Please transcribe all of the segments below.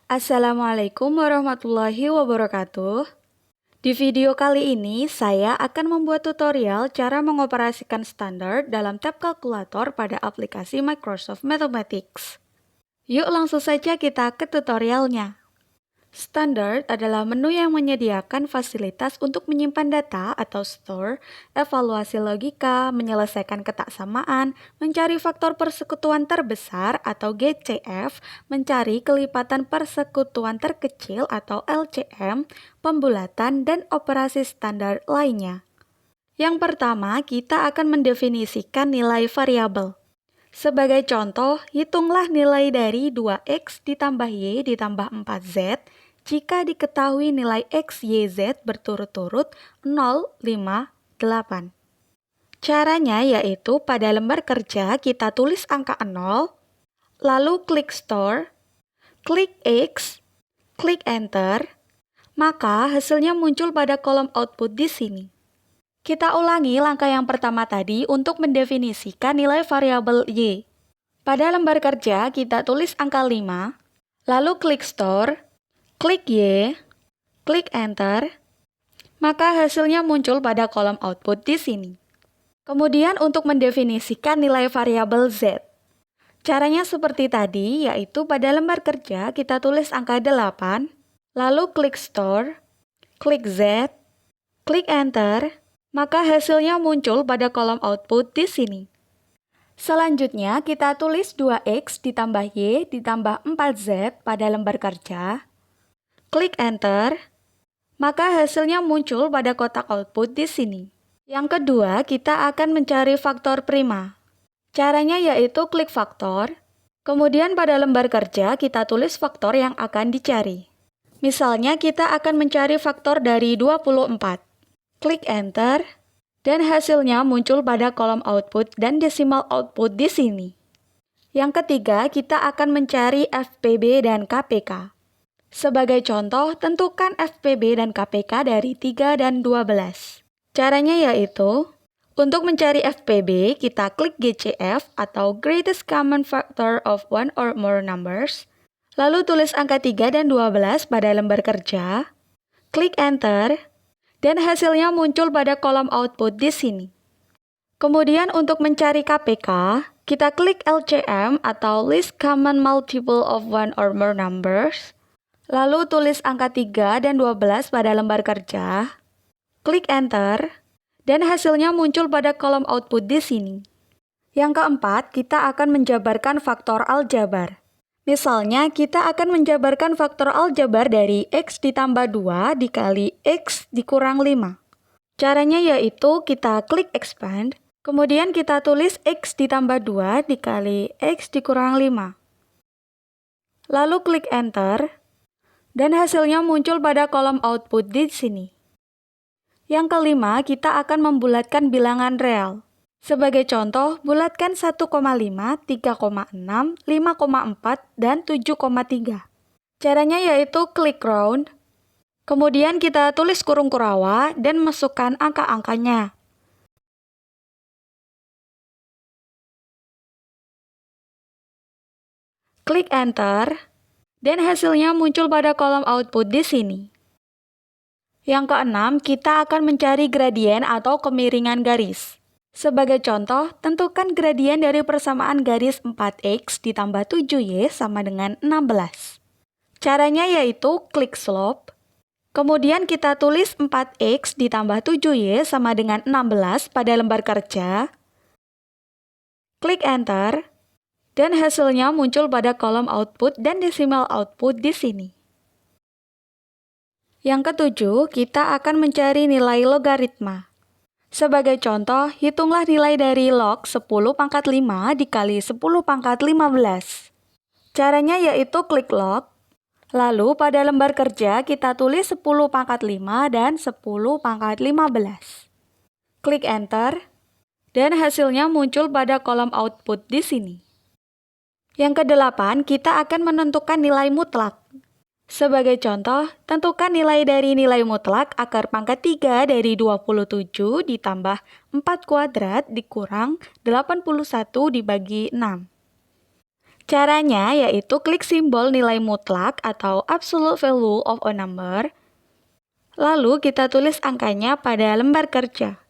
Assalamualaikum warahmatullahi wabarakatuh. Di video kali ini, saya akan membuat tutorial cara mengoperasikan standar dalam tab kalkulator pada aplikasi Microsoft Mathematics. Yuk langsung saja kita ke tutorialnya. Standard adalah menu yang menyediakan fasilitas untuk menyimpan data atau store, evaluasi logika, menyelesaikan ketaksamaan, mencari faktor persekutuan terbesar atau GCF, mencari kelipatan persekutuan terkecil atau LCM, pembulatan, dan operasi standar lainnya. Yang pertama, kita akan mendefinisikan nilai variabel. Sebagai contoh, hitunglah nilai dari 2x ditambah y ditambah 4z jika diketahui nilai x, y, z berturut-turut 0, 5, 8. Caranya yaitu pada lembar kerja kita tulis angka 0, lalu klik Store, klik X, klik Enter, maka hasilnya muncul pada kolom output di sini. Kita ulangi langkah yang pertama tadi untuk mendefinisikan nilai variabel y. Pada lembar kerja, kita tulis angka 5, lalu klik Store, klik Y, klik Enter, maka hasilnya muncul pada kolom output di sini. Kemudian untuk mendefinisikan nilai variabel Z. Caranya seperti tadi, yaitu pada lembar kerja kita tulis angka 8, lalu klik Store, klik Z, klik Enter, maka hasilnya muncul pada kolom output di sini. Selanjutnya, kita tulis 2x ditambah y ditambah 4z pada lembar kerja. Klik Enter, maka hasilnya muncul pada kotak output di sini. Yang kedua, kita akan mencari faktor prima. Caranya yaitu klik faktor, kemudian pada lembar kerja kita tulis faktor yang akan dicari. Misalnya, kita akan mencari faktor dari 24. Klik Enter, dan hasilnya muncul pada kolom output dan decimal output di sini. Yang ketiga, kita akan mencari FPB dan KPK. Sebagai contoh, tentukan FPB dan KPK dari 3 dan 12. Caranya yaitu, untuk mencari FPB, kita klik GCF atau Greatest Common Factor of One or More Numbers, lalu tulis angka 3 dan 12 pada lembar kerja, klik Enter, dan hasilnya muncul pada kolom output di sini. Kemudian untuk mencari KPK, kita klik LCM atau Least Common Multiple of One or More Numbers, lalu tulis angka 3 dan 12 pada lembar kerja, klik Enter, dan hasilnya muncul pada kolom output di sini. Yang keempat, kita akan menjabarkan faktor aljabar. Misalnya, kita akan menjabarkan faktor aljabar dari x ditambah 2 dikali x dikurang 5. Caranya yaitu kita klik expand, kemudian kita tulis x ditambah 2 dikali x dikurang 5. Lalu klik enter, dan hasilnya muncul pada kolom output di sini. Yang kelima, kita akan membulatkan bilangan real. Sebagai contoh, bulatkan 1,5, 3,6, 5,4, dan 7,3. Caranya yaitu klik round, kemudian kita tulis kurung kurawa dan masukkan angka-angkanya. Klik enter, dan hasilnya muncul pada kolom output di sini. Yang keenam, kita akan mencari gradien atau kemiringan garis. Sebagai contoh, tentukan gradien dari persamaan garis 4x ditambah 7y sama dengan 16. Caranya yaitu klik slope, kemudian kita tulis 4x ditambah 7y sama dengan 16 pada lembar kerja, klik enter, dan hasilnya muncul pada kolom output dan decimal output di sini. Yang ketujuh, kita akan mencari nilai logaritma. Sebagai contoh, hitunglah nilai dari log 10 pangkat 5 dikali 10 pangkat 15. Caranya yaitu klik log, lalu pada lembar kerja kita tulis 10 pangkat 5 dan 10 pangkat 15. Klik enter, dan hasilnya muncul pada kolom output di sini. Yang kedelapan, kita akan menentukan nilai mutlak. Sebagai contoh, tentukan nilai dari nilai mutlak akar pangkat 3 dari 27 ditambah 4 kuadrat dikurang 81 dibagi 6. Caranya yaitu klik simbol nilai mutlak atau absolute value of a number, lalu kita tulis angkanya pada lembar kerja.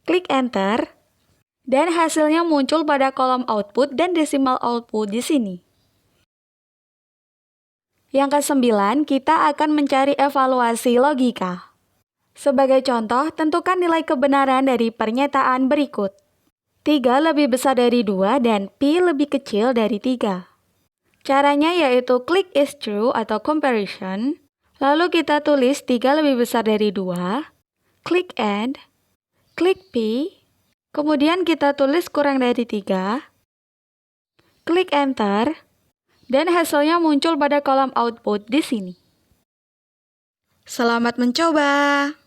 Klik Enter, dan hasilnya muncul pada kolom output dan decimal output di sini. Yang ke-9, kita akan mencari evaluasi logika. Sebagai contoh, tentukan nilai kebenaran dari pernyataan berikut. 3 lebih besar dari 2 dan Pi lebih kecil dari 3. Caranya yaitu klik is true atau comparison, lalu kita tulis 3 lebih besar dari 2, klik add, klik Pi, kemudian kita tulis kurang dari 3, klik enter, dan hasilnya muncul pada kolom output di sini. Selamat mencoba!